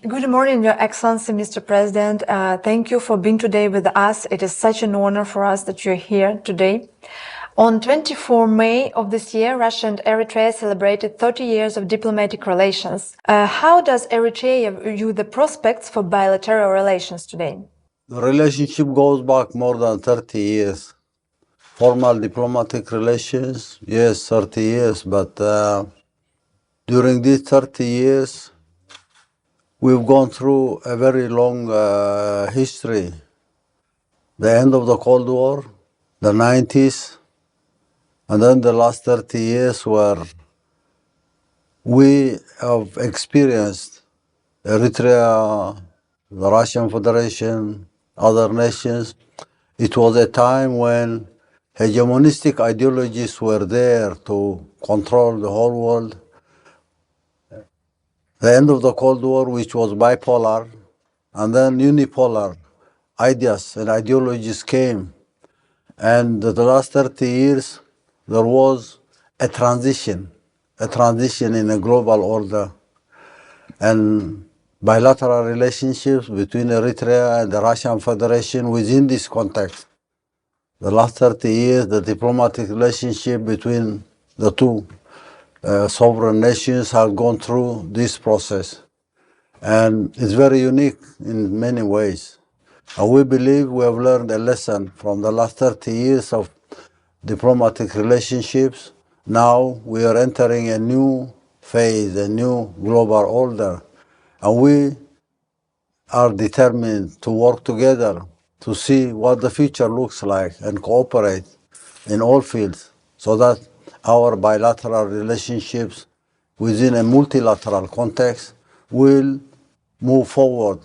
Good morning, Your Excellency, Mr. President. Thank you for being today with us. It is such an honor for us that you're here today. On 24 May of this year, Russia and Eritrea celebrated 30 years of diplomatic relations. How does Eritrea view the prospects for bilateral relations today? The relationship goes back more than 30 years. Formal diplomatic relations, yes, 30 years, but during these 30 years, we've gone through a very long history. The end of the Cold War, the 90s, and then the last 30 years where we have experienced Eritrea, the Russian Federation, other nations. It was a time when hegemonistic ideologies were there to control the whole world. The end of the Cold War, which was bipolar, and then unipolar ideas and ideologies came. And the last 30 years, there was a transition in a global order. And bilateral relationships between Eritrea and the Russian Federation within this context. The last 30 years, the diplomatic relationship between the two sovereign nations have gone through this process. And it's very unique in many ways. And we believe we have learned a lesson from the last 30 years of diplomatic relationships. Now we are entering a new phase, a new global order. And we are determined to work together to see what the future looks like and cooperate in all fields so that our bilateral relationships within a multilateral context will move forward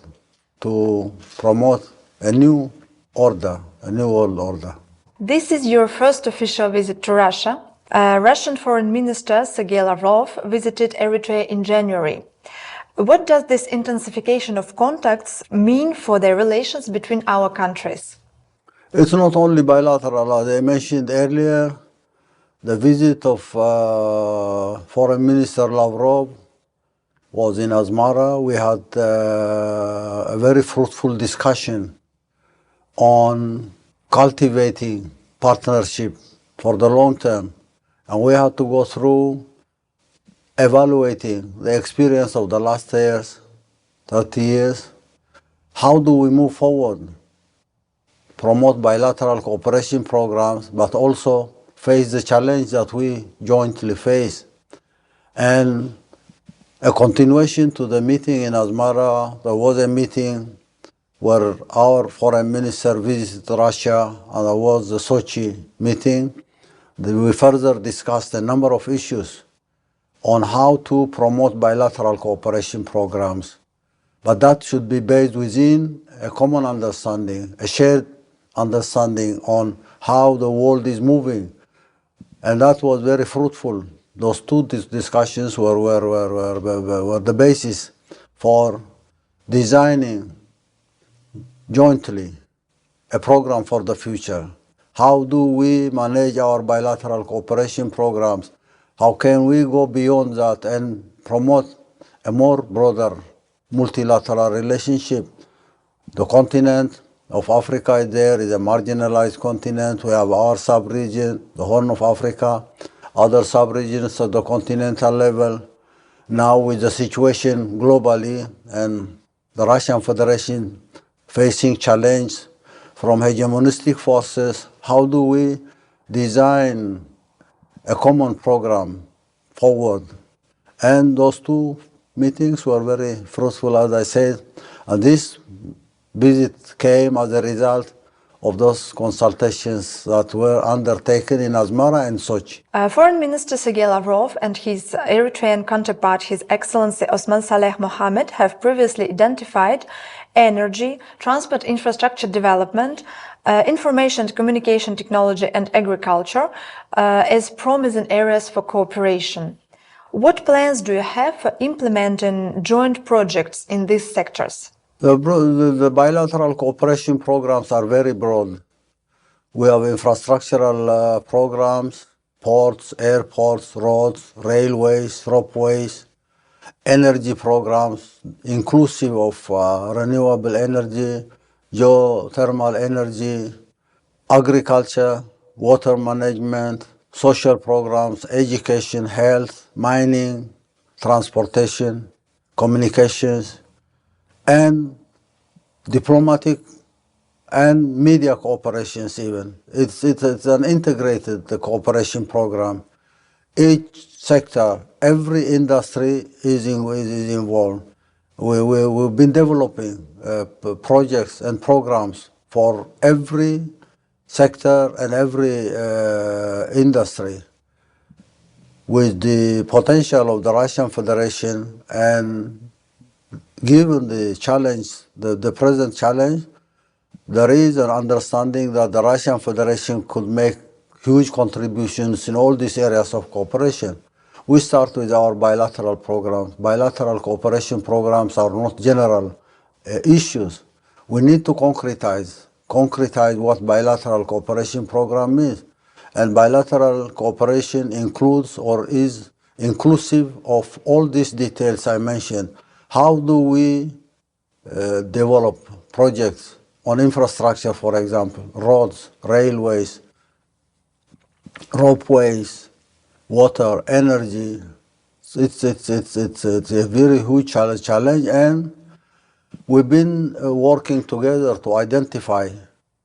to promote a new order, a new world order. This is your first official visit to Russia. Russian Foreign Minister Sergei Lavrov visited Eritrea in January. What does this intensification of contacts mean for the relations between our countries? It's not only bilateral. As I mentioned earlier, the visit of Foreign Minister Lavrov was in Asmara. We had a very fruitful discussion on cultivating partnership for the long term. And we had to go through evaluating the experience of the last years, 30 years. How do we move forward? Promote bilateral cooperation programs, but also face the challenge that we jointly face. And a continuation to the meeting in Asmara, there was a meeting where our foreign minister visited Russia, and there was the Sochi meeting. We further discussed a number of issues on how to promote bilateral cooperation programs. But that should be based within a common understanding, a shared understanding on how the world is moving. And that was very fruitful. Those two discussions were the basis for designing jointly a program for the future. How do we manage our bilateral cooperation programs? How can we go beyond that and promote a more broader multilateral relationship? The continent of Africa is there, is a marginalized continent. We have our sub-region, the Horn of Africa, other sub-regions at the continental level. Now with the situation globally and the Russian Federation facing challenge from hegemonistic forces, how do we design a common program forward? And those two meetings were very fruitful, as I said, and this visit came as a result of those consultations that were undertaken in Asmara and Sochi. Foreign Minister Sergei Lavrov and his Eritrean counterpart, His Excellency Osman Saleh Mohammed, have previously identified energy, transport infrastructure development, information and communication technology and agriculture as promising areas for cooperation. What plans do you have for implementing joint projects in these sectors? The bilateral cooperation programs are very broad. We have infrastructural programs, ports, airports, roads, railways, ropeways, energy programs, inclusive of renewable energy, geothermal energy, agriculture, water management, social programs, education, health, mining, transportation, communications, and diplomatic and media cooperations even. It's an integrated cooperation program. Each sector, every industry is involved. We've been developing projects and programs for every sector and every industry with the potential of the Russian Federation, and given the challenge, the present challenge, there is an understanding that the Russian Federation could make huge contributions in all these areas of cooperation. We start with our bilateral programs. Bilateral cooperation programs are not general issues. We need to concretize what bilateral cooperation program means. And bilateral cooperation includes or is inclusive of all these details I mentioned. How do we develop projects on infrastructure, for example, roads, railways, ropeways, water, energy? It's a very huge challenge, and we've been working together to identify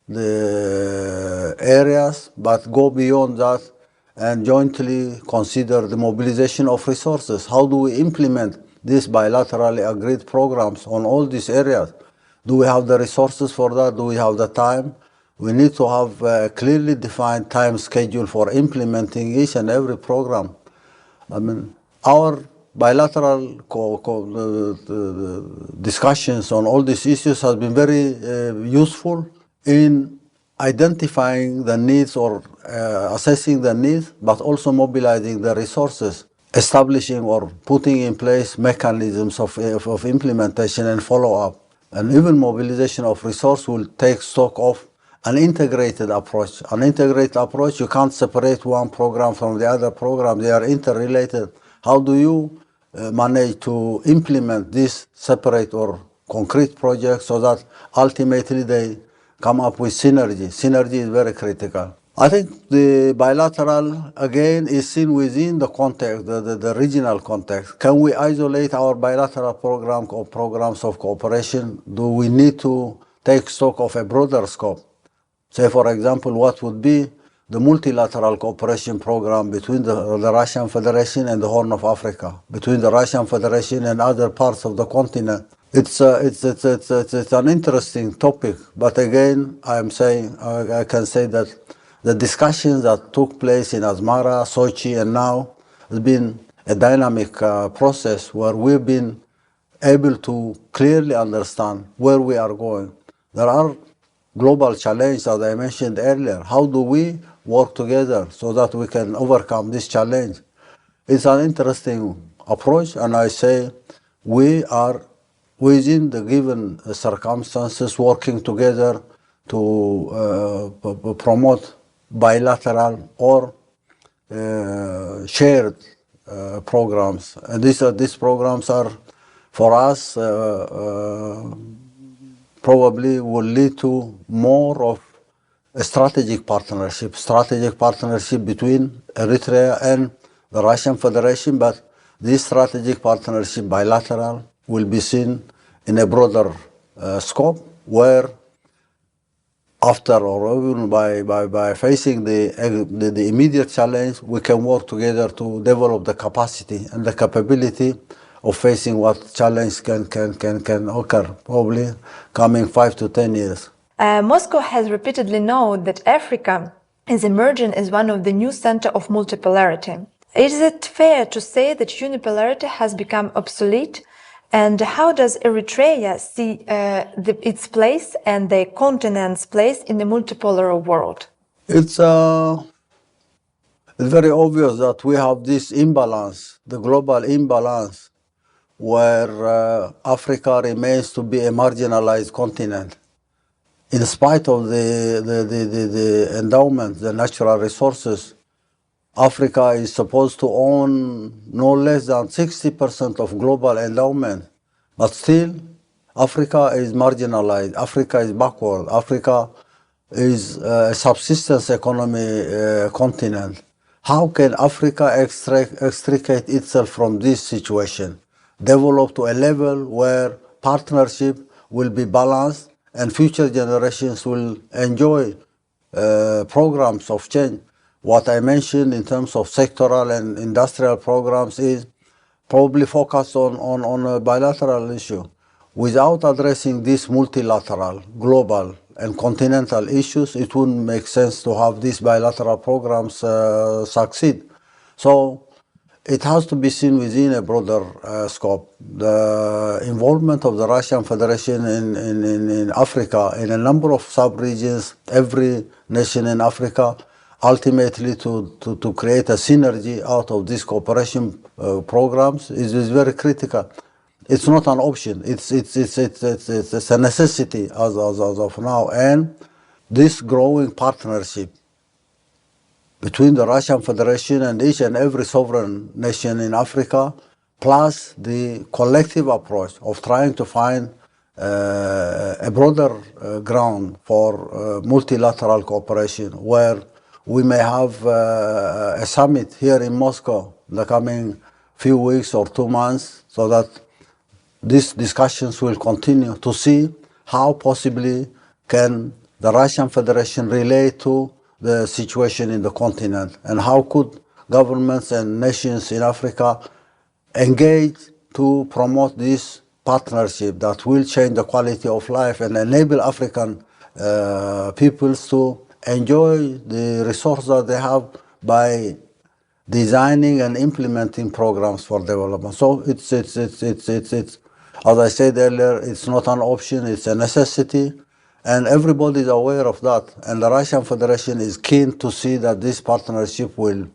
the areas, but go beyond that and jointly consider the mobilization of resources. How do we implement these bilaterally agreed programs on all these areas? Do we have the resources for that? Do we have the time? We need to have a clearly defined time schedule for implementing each and every program. I mean, our bilateral discussions on all these issues has been very useful in identifying the needs or assessing the needs, but also mobilizing the resources, establishing or putting in place mechanisms of implementation and follow-up. And even mobilization of resource will take stock of an integrated approach. An integrated approach, you can't separate one program from the other program. They are interrelated. How do you manage to implement these separate or concrete projects so that ultimately they come up with synergy? Synergy is very critical. I think the bilateral, again, is seen within the context, the regional context. Can we isolate our bilateral program or programs of cooperation? Do we need to take stock of a broader scope? Say, for example, what would be the multilateral cooperation program between the Russian Federation and the Horn of Africa, between the Russian Federation and other parts of the continent? It's an interesting topic, but again, I can say that the discussions that took place in Asmara, Sochi, and now has been a dynamic process where we've been able to clearly understand where we are going. There are global challenges, as I mentioned earlier. How do we work together so that we can overcome this challenge? It's an interesting approach, and I say we are within the given circumstances working together to promote bilateral or shared programs. And these programs are, for us, probably will lead to more of a strategic partnership between Eritrea and the Russian Federation, but this strategic partnership, bilateral, will be seen in a broader scope, where after or even by facing the immediate challenge, we can work together to develop the capacity and the capability of facing what challenge can occur, probably coming 5 to 10 years. Moscow has repeatedly known that Africa is emerging as one of the new center of multipolarity. Is it fair to say that unipolarity has become obsolete? And how does Eritrea see its place and the continent's place in the multipolar world? It's very obvious that we have this imbalance, the global imbalance, where Africa remains to be a marginalized continent. In spite of the endowment, the natural resources, Africa is supposed to own no less than 60% of global endowment, but still Africa is marginalized, Africa is backward, Africa is a subsistence economy continent. How can Africa extricate itself from this situation? Develop to a level where partnership will be balanced and future generations will enjoy programs of change. What I mentioned in terms of sectoral and industrial programs is probably focused on a bilateral issue. Without addressing these multilateral, global, and continental issues, it wouldn't make sense to have these bilateral programs succeed. So it has to be seen within a broader scope. The involvement of the Russian Federation in Africa, in a number of sub-regions, every nation in Africa, ultimately to create a synergy out of these cooperation programs is very critical. It's not an option. It's a necessity as of now. And this growing partnership between the Russian Federation and each and every sovereign nation in Africa, plus the collective approach of trying to find a broader ground for multilateral cooperation, where we may have a summit here in Moscow in the coming few weeks or 2 months, so that these discussions will continue to see how possibly can the Russian Federation relate to the situation in the continent, and how could governments and nations in Africa engage to promote this partnership that will change the quality of life and enable African peoples to enjoy the resources that they have by designing and implementing programs for development. So it's as I said earlier, it's not an option, it's a necessity, and everybody is aware of that. And the Russian Federation is keen to see that this partnership will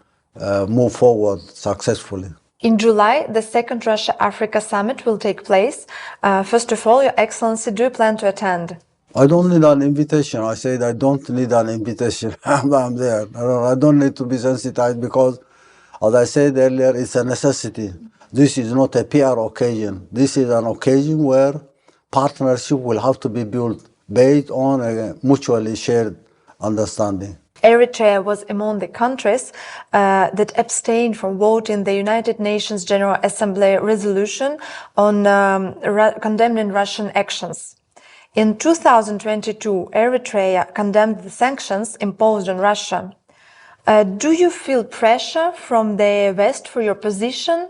move forward successfully. In July, the second Russia-Africa summit will take place. First of all, Your Excellency, do you plan to attend? I don't need an invitation. I said I don't need an invitation. I'm there. I don't need to be sensitized because, as I said earlier, it's a necessity. This is not a PR occasion. This is an occasion where partnership will have to be built based on a mutually shared understanding. Eritrea was among the countries that abstained from voting the United Nations General Assembly resolution on condemning Russian actions. In 2022, Eritrea condemned the sanctions imposed on Russia. Do you feel pressure from the West for your position?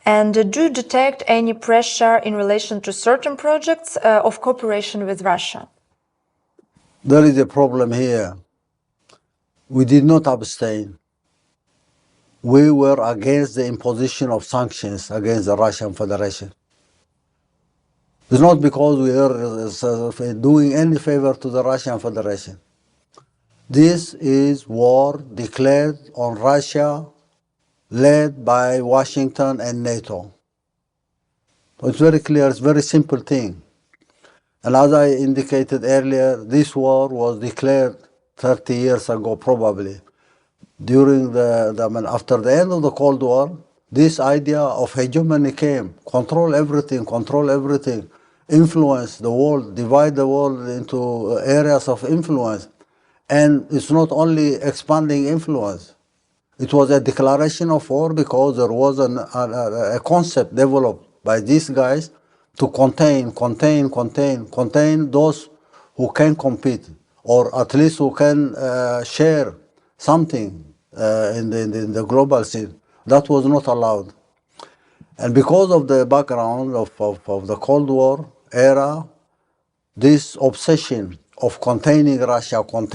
And do you detect any pressure in relation to certain projects of cooperation with Russia? There is a problem here. We did not abstain. We were against the imposition of sanctions against the Russian Federation. It's not because we are doing any favor to the Russian Federation. This is war declared on Russia, led by Washington and NATO. So it's very clear, it's a very simple thing. And as I indicated earlier, this war was declared 30 years ago probably. During after the end of the Cold War, this idea of hegemony came. Control everything, influence the world, divide the world into areas of influence. And it's not only expanding influence. It was a declaration of war because there was a concept developed by these guys to contain those who can compete, or at least who can share something in the global scene. That was not allowed. And because of the background of the Cold War era, this obsession of containing Russia was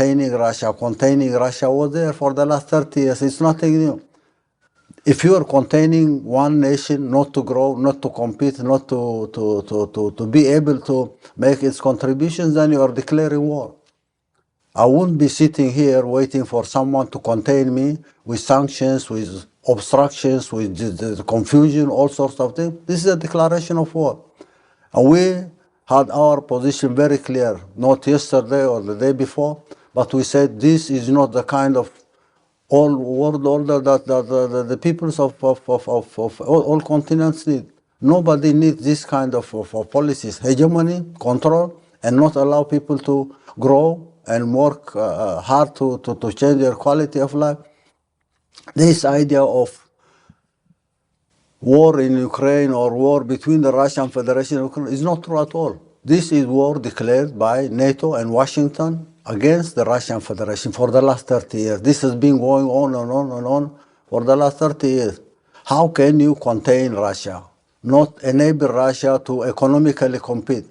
there for the last 30 years. It's nothing new. If you are containing one nation not to grow, not to compete, not to be able to make its contributions, then you are declaring war. I wouldn't be sitting here waiting for someone to contain me with sanctions, with obstructions, with the confusion, all sorts of things. This is a declaration of war. And we had our position very clear, not yesterday or the day before, but we said this is not the kind of all world order that the peoples of all continents need. Nobody needs this kind of policies, hegemony, control, and not allow people to grow and work hard to change their quality of life. This idea of war in Ukraine or war between the Russian Federation and Ukraine is not true at all. This is war declared by NATO and Washington against the Russian Federation for the last 30 years. This has been going on and on and on for the last 30 years. How can you contain Russia? Not enable Russia to economically compete,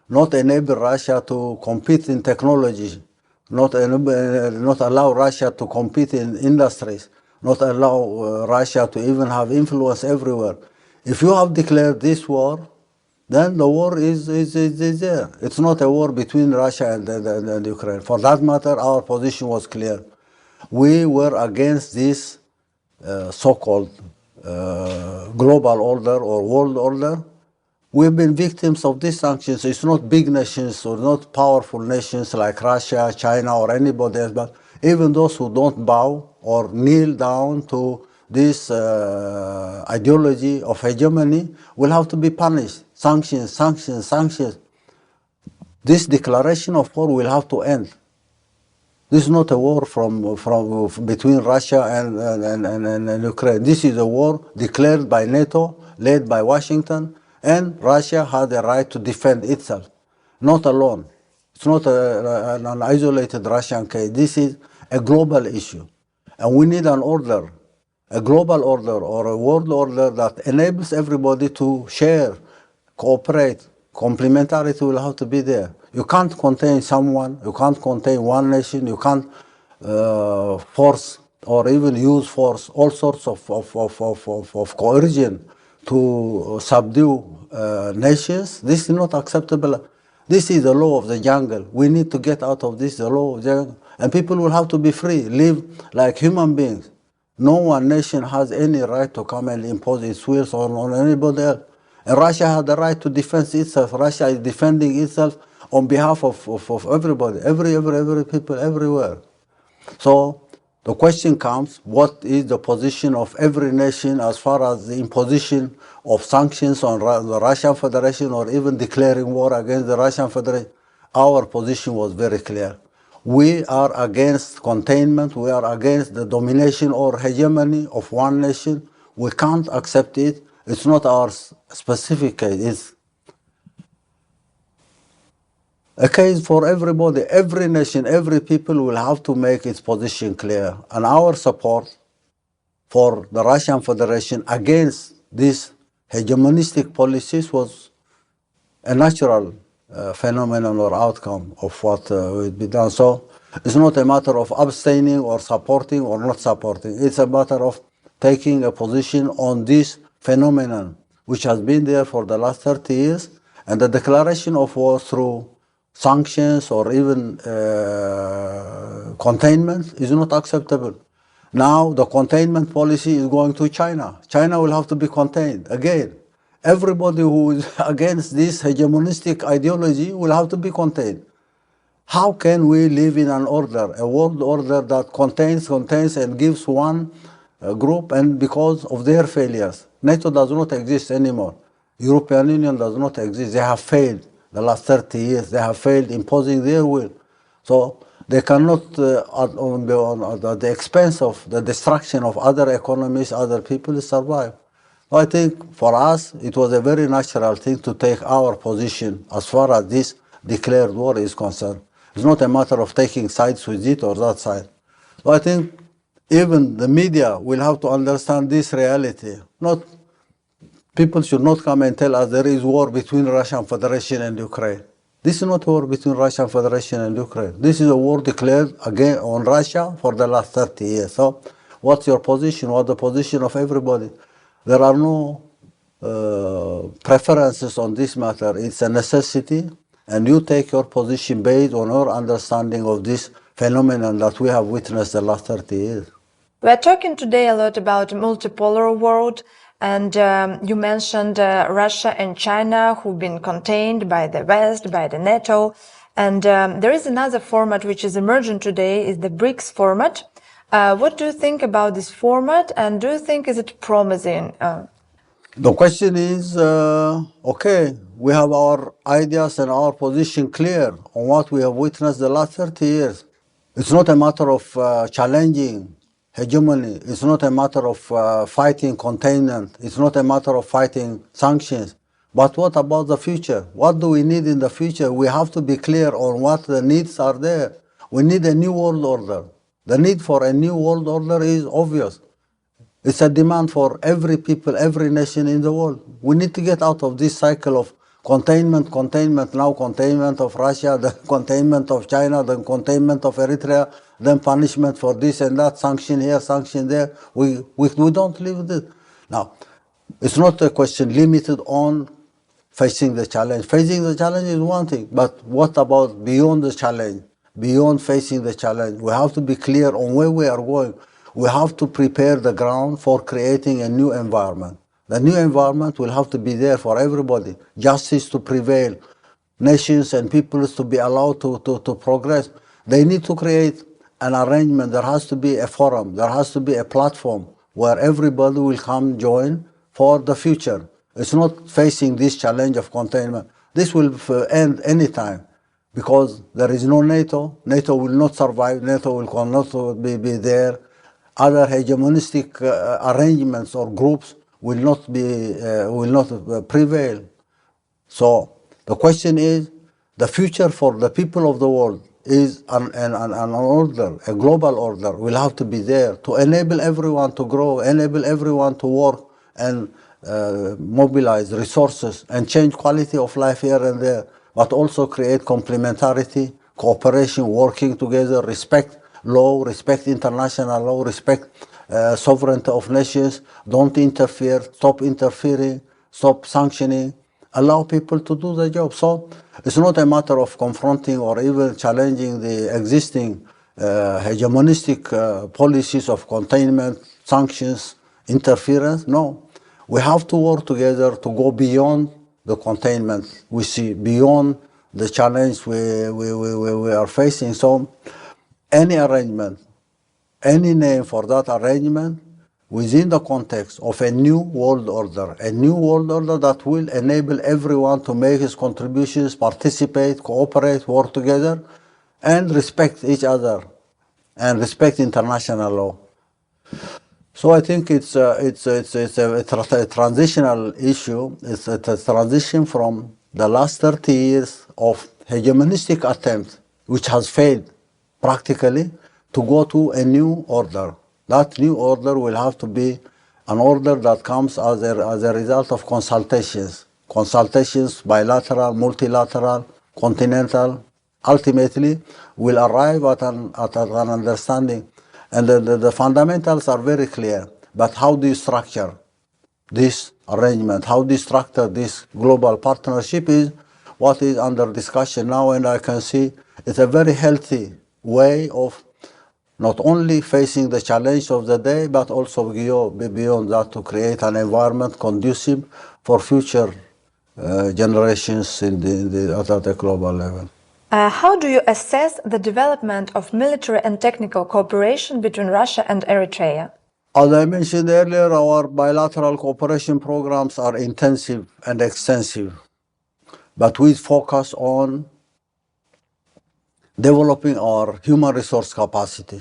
not enable Russia to compete in technology, not allow Russia to compete in industries, not allow Russia to even have influence everywhere. If you have declared this war, then the war is there. It's not a war between Russia and Ukraine. For that matter, our position was clear. We were against this so-called global order or world order. We've been victims of these sanctions. It's not big nations or not powerful nations like Russia, China, or anybody else, but even those who don't bow or kneel down to this ideology of hegemony will have to be punished. Sanctions, sanctions, sanctions. This declaration of war will have to end. This is not a war between Russia and Ukraine. This is a war declared by NATO, led by Washington, and Russia had a right to defend itself, not alone. It's not an isolated Russian case. This is a global issue. And we need an order, a global order or a world order that enables everybody to share, cooperate. Complementarity will have to be there. You can't contain someone, you can't contain one nation, you can't force or even use force, all sorts of coercion to subdue nations. This is not acceptable. This is the law of the jungle. We need to get out of this, the law of the jungle. And people will have to be free, live like human beings. No one nation has any right to come and impose its wills on anybody else. And Russia has the right to defend itself. Russia is defending itself on behalf of everybody, every people, everywhere. So the question comes, what is the position of every nation as far as the imposition of sanctions on the Russian Federation or even declaring war against the Russian Federation? Our position was very clear. We are against containment. We are against the domination or hegemony of one nation. We can't accept it. It's not our specific case. It's a case for everybody. Every nation, every people will have to make its position clear. And our support for the Russian Federation against these hegemonistic policies was a natural phenomenon or outcome of what would be done. So it's not a matter of abstaining or supporting or not supporting. It's a matter of taking a position on this phenomenon, which has been there for the last 30 years, and the declaration of war through sanctions or even containment is not acceptable. Now the containment policy is going to China. China will have to be contained again. Everybody who is against this hegemonistic ideology will have to be contained. How can we live in an order, a world order that contains and gives one group, and because of their failures? NATO does not exist anymore. European Union does not exist. They have failed the last 30 years. They have failed imposing their will. So they cannot, at the expense of the destruction of other economies, other people, survive. So I think for us, it was a very natural thing to take our position as far as this declared war is concerned. It's not a matter of taking sides with it or that side. So I think even the media will have to understand this reality. People should not come and tell us there is war between Russian Federation and Ukraine. This is not a war between Russian Federation and Ukraine. This is a war declared again on Russia for the last 30 years. So what's your position? What's the position of everybody? There are no preferences on this matter. It's a necessity, and you take your position based on your understanding of this phenomenon that we have witnessed the last 30 years. We're talking today a lot about a multipolar world, and you mentioned Russia and China, who've been contained by the West, by the NATO. And there is another format which is emerging today, is the BRICS format. What do you think about this format, and do you think is it promising? The question is, okay, we have our ideas and our position clear on what we have witnessed the last 30 years. It's not a matter of challenging hegemony. It's not a matter of fighting containment. It's not a matter of fighting sanctions. But what about the future? What do we need in the future? We have to be clear on what the needs are there. We need a new world order. The need for a new world order is obvious. It's a demand for every people, every nation in the world. We need to get out of this cycle of containment, now containment of Russia, then containment of China, then containment of Eritrea, then punishment for this and that, sanction here, sanction there. We don't live with it. Now, it's not a question limited on facing the challenge. Facing the challenge is one thing, but what about beyond the challenge? Beyond facing the challenge, we have to be clear on where we are going. We have to prepare the ground for creating a new environment. The new environment will have to be there for everybody. Justice to prevail, nations and peoples to be allowed to progress. They need to create an arrangement. There has to be a forum. There has to be a platform where everybody will come join for the future. It's not facing this challenge of containment. This will end anytime because there is no NATO. NATO will not survive. NATO will not be there. Other hegemonistic arrangements or groups will not prevail. So the question is, the future for the people of the world is an order, a global order will have to be there to enable everyone to grow, enable everyone to work and mobilize resources and change quality of life here and there, but also create complementarity, cooperation, working together, respect law, respect international law, respect sovereignty of nations, don't interfere, stop interfering, stop sanctioning, allow people to do the job. So it's not a matter of confronting or even challenging the existing hegemonistic policies of containment, sanctions, interference. No, we have to work together to go beyond the containment we see, beyond the challenge we are facing. So any arrangement, any name for that arrangement within the context of a new world order that will enable everyone to make his contributions, participate, cooperate, work together, and respect each other, and respect international law. So I think it's a transitional issue. It's a transition from the last 30 years of hegemonistic attempt, which has failed practically, to go to a new order. That new order will have to be an order that comes as a result of consultations, bilateral, multilateral, continental. Ultimately, will arrive at an understanding. And the fundamentals are very clear. But how do you structure this arrangement? How do you structure this global partnership is what is under discussion now, and I can see it's a very healthy way of not only facing the challenge of the day, but also beyond that to create an environment conducive for future generations at the global level. How do you assess the development of military and technical cooperation between Russia and Eritrea? As I mentioned earlier, our bilateral cooperation programs are intensive and extensive, but we focus on developing our human resource capacity,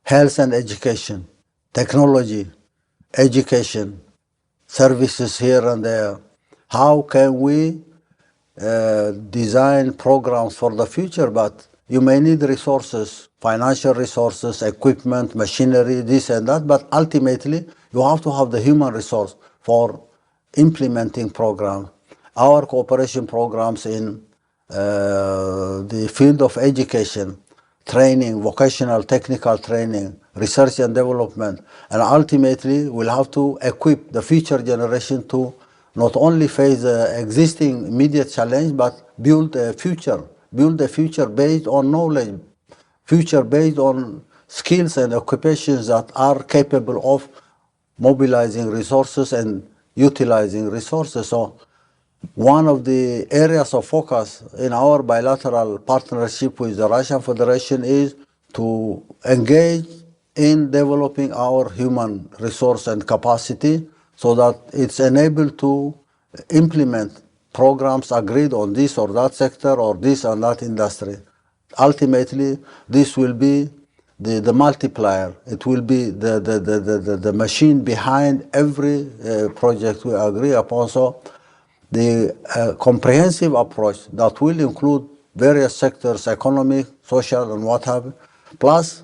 health and education, technology, education, services here and there. How can we design programs for the future? But you may need resources, financial resources, equipment, machinery, this and that, but ultimately you have to have the human resource for implementing programs. Our cooperation programs in the field of education, training, vocational technical training, research and development, and ultimately we'll have to equip the future generation to not only face the existing immediate challenge, but build a future based on knowledge, future based on skills and occupations that are capable of mobilizing resources and utilizing resources. So one of the areas of focus in our bilateral partnership with the Russian Federation is to engage in developing our human resource and capacity so that it's enabled to implement programs agreed on this or that sector or this and that industry. Ultimately, this will be the multiplier. It will be the machine behind every project we agree upon. So the comprehensive approach that will include various sectors, economic, social, and what have you, plus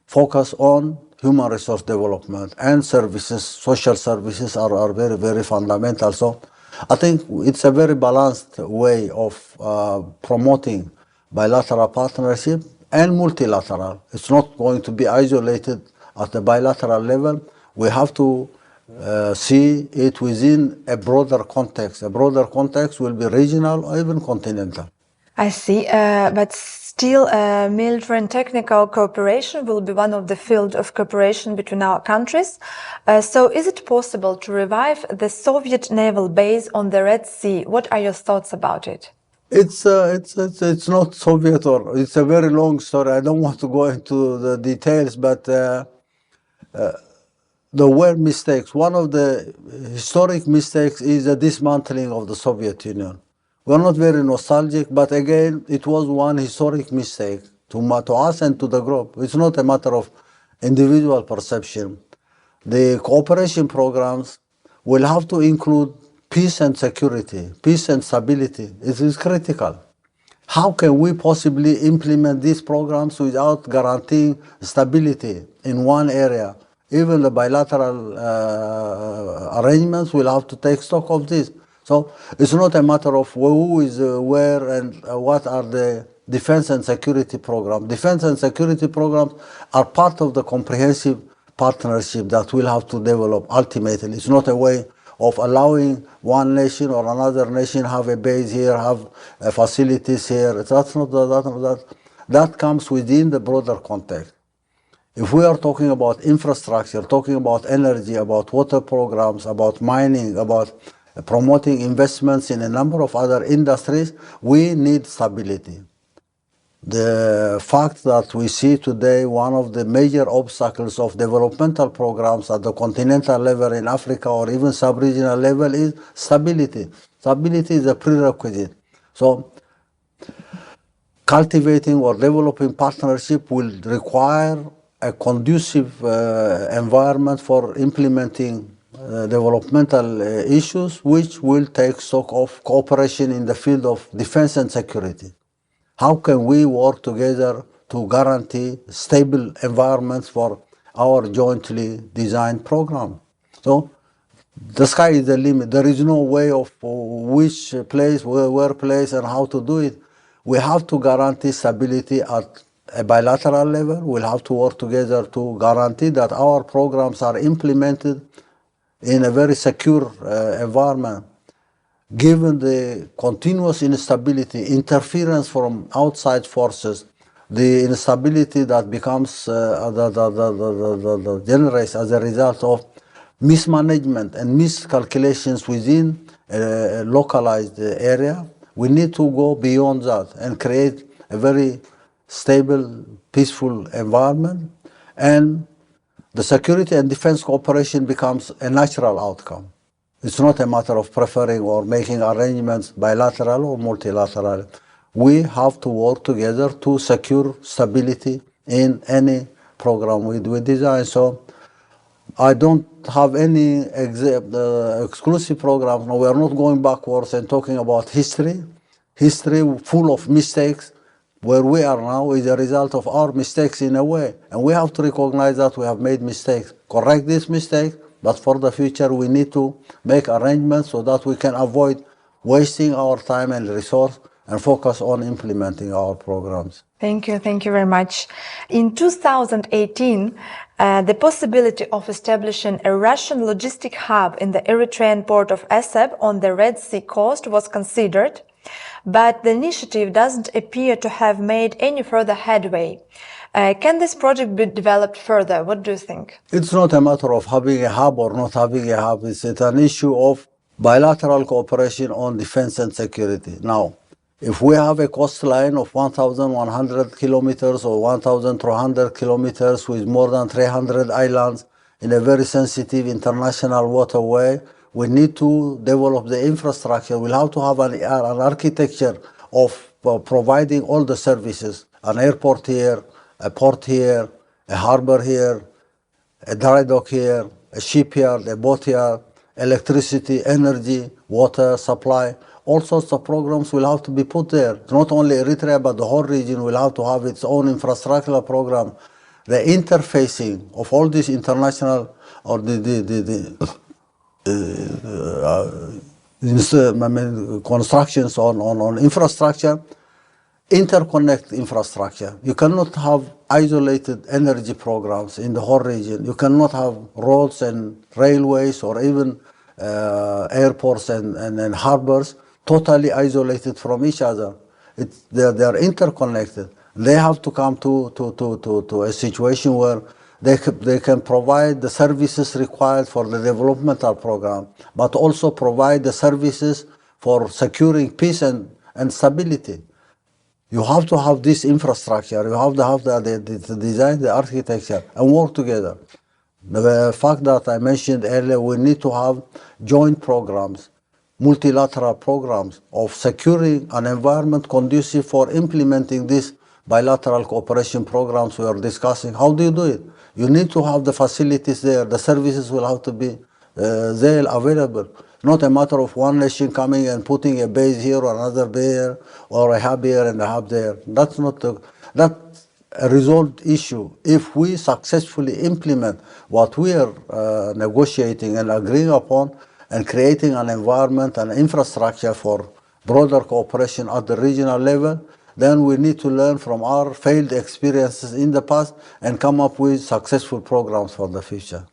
focus on human resource development and services, social services are very, very fundamental. So I think it's a very balanced way of promoting bilateral partnership and multilateral. It's not going to be isolated at the bilateral level. We have to see it within a broader context. A broader context will be regional or even continental. I see, but still military and technical cooperation will be one of the field of cooperation between our countries. So is it possible to revive the Soviet naval base on the Red Sea? What are your thoughts about it? It's not Soviet, or it's a very long story. I don't want to go into the details, but there were mistakes. One of the historic mistakes is the dismantling of the Soviet Union. We're not very nostalgic, but again, it was one historic mistake to us and to the group. It's not a matter of individual perception. The cooperation programs will have to include peace and security, peace and stability. It is critical. How can we possibly implement these programs without guaranteeing stability in one area? Even the bilateral arrangements will have to take stock of this. So it's not a matter of who is where and what are the defense and security programs. Defense and security programs are part of the comprehensive partnership that we'll have to develop ultimately. It's not a way of allowing one nation or another nation have a base here, have facilities here. That's not that comes within the broader context. If we are talking about infrastructure, talking about energy, about water programs, about mining, about promoting investments in a number of other industries, we need stability. The fact that we see today one of the major obstacles of developmental programs at the continental level in Africa or even sub-regional level is stability. Stability is a prerequisite. So cultivating or developing partnership will require a conducive environment for implementing developmental issues, which will take stock of cooperation in the field of defense and security. How can we work together to guarantee stable environments for our jointly designed program? So the sky is the limit. There is no way of which place, where place, and how to do it. We have to guarantee stability at a bilateral level. We'll have to work together to guarantee that our programs are implemented in a very secure environment. Given the continuous instability, interference from outside forces, the instability that becomes generates as a result of mismanagement and miscalculations within a localized area, we need to go beyond that and create a very stable, peaceful environment, and the security and defense cooperation becomes a natural outcome. It's not a matter of preferring or making arrangements bilateral or multilateral. We have to work together to secure stability in any program we design. So I don't have any exclusive programs. No, we are not going backwards and talking about history. History full of mistakes. Where we are now is a result of our mistakes in a way. And we have to recognize that we have made mistakes, correct these mistakes, but for the future we need to make arrangements so that we can avoid wasting our time and resource and focus on implementing our programs. Thank you very much. In 2018, the possibility of establishing a Russian logistic hub in the Eritrean port of Asab on the Red Sea coast was considered, but the initiative doesn't appear to have made any further headway. Can this project be developed further? What do you think? It's not a matter of having a hub or not having a hub. It's an issue of bilateral cooperation on defense and security. Now, If we have a coastline of 1,100 kilometers or 1,300 kilometers with more than 300 islands in a very sensitive international waterway, we need to develop the infrastructure. We'll have to have an architecture of providing all the services, an airport here, a port here, a harbor here, a dry dock here, a shipyard, a boat yard, electricity, energy, water supply. All sorts of programs will have to be put there. Not only Eritrea, but the whole region will have to have its own infrastructural program. The interfacing of all these international or constructions on infrastructure, interconnect infrastructure. You cannot have isolated energy programs in the whole region. You cannot have roads and railways or even airports and harbors totally isolated from each other. They are interconnected. They have to come to a situation where they can provide the services required for the developmental program, but also provide the services for securing peace and stability. You have to have this infrastructure. You have to have the design, the architecture, and work together. The fact that I mentioned earlier, we need to have joint programs, multilateral programs of securing an environment conducive for implementing these bilateral cooperation programs we are discussing. How do you do it? You need to have the facilities there. The services will have to be there available. Not a matter of one nation coming and putting a base here or another base here or a hub here and a hub there. That's a resolved issue. If we successfully implement what we are negotiating and agreeing upon and creating an environment and infrastructure for broader cooperation at the regional level, then we need to learn from our failed experiences in the past and come up with successful programs for the future.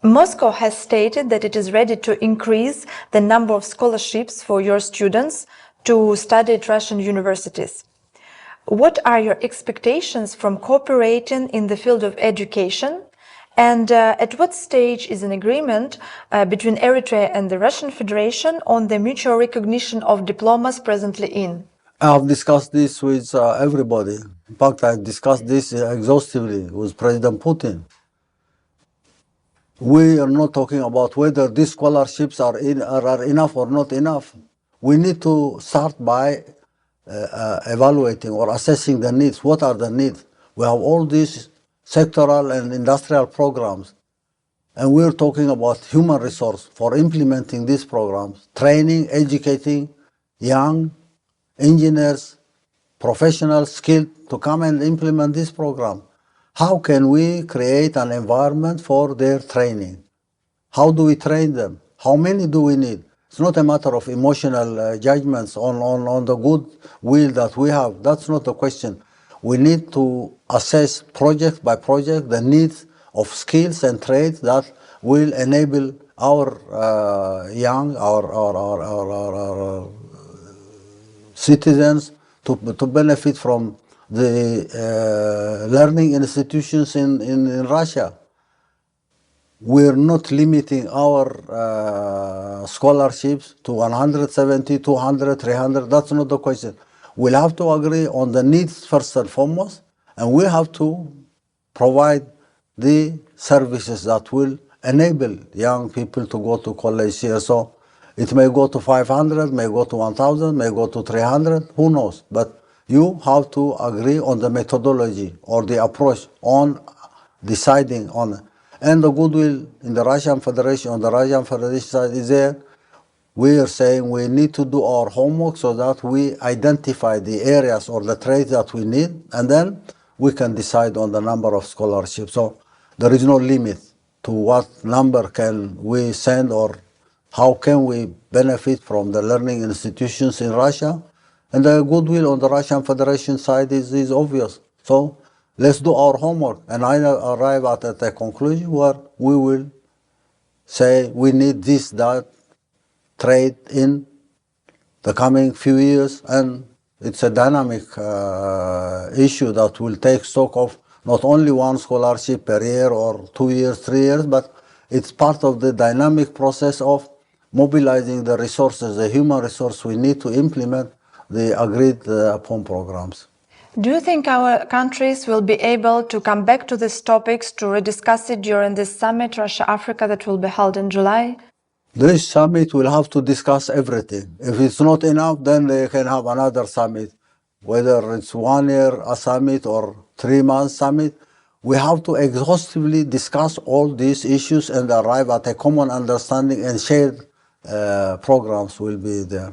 Moscow has stated that it is ready to increase the number of scholarships for your students to study at Russian universities. What are your expectations from cooperating in the field of education? And at what stage is an agreement between Eritrea and the Russian Federation on the mutual recognition of diplomas presently in? I have discussed this with everybody. In fact, I discussed this exhaustively with President Putin. We are not talking about whether these scholarships are enough or not enough. We need to start by evaluating or assessing the needs. What are the needs? We have all these sectoral and industrial programs, and we're talking about human resource for implementing these programs, training, educating young engineers, professionals, skilled to come and implement this program. How can we create an environment for their training? How do we train them? How many do we need? It's not a matter of emotional judgments on the good will that we have. That's not the question. We need to assess project by project the needs of skills and trades that will enable our young, our citizens to benefit from the learning institutions in Russia. We're not limiting our scholarships to 170, 200, 300. That's not the question. We'll have to agree on the needs first and foremost, and we have to provide the services that will enable young people to go to college here. So it may go to 500, may go to 1,000, may go to 300, who knows? But you have to agree on the methodology or the approach on deciding on it. And the goodwill in the Russian Federation, on the Russian Federation side is there. We are saying we need to do our homework so that we identify the areas or the trades that we need, and then we can decide on the number of scholarships. So there is no limit to what number can we send or how can we benefit from the learning institutions in Russia. And the goodwill on the Russian Federation side is obvious. So let's do our homework and either arrive at a conclusion where we will say we need this, that trade in the coming few years, and it's a dynamic issue that will take stock of not only one scholarship per year or 2 years, 3 years, but it's part of the dynamic process of mobilizing the resources, the human resource we need to implement the agreed upon programs. Do you think our countries will be able to come back to these topics to rediscuss it during this summit, Russia-Africa, that will be held in July? This summit will have to discuss everything. If it's not enough, then they can have another summit, whether it's 1 year a summit or 3 months summit. We have to exhaustively discuss all these issues and arrive at a common understanding, and shared programs will be there.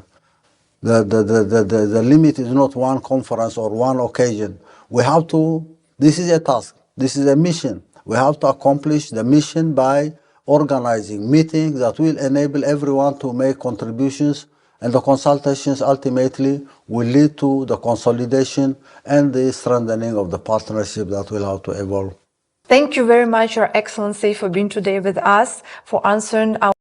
The limit is not one conference or one occasion. We have to, this is a task, this is a mission. We have to accomplish the mission by organizing meetings that will enable everyone to make contributions, and the consultations ultimately will lead to the consolidation and the strengthening of the partnership that will have to evolve. Thank you very much, Your Excellency, for being today with us, for answering our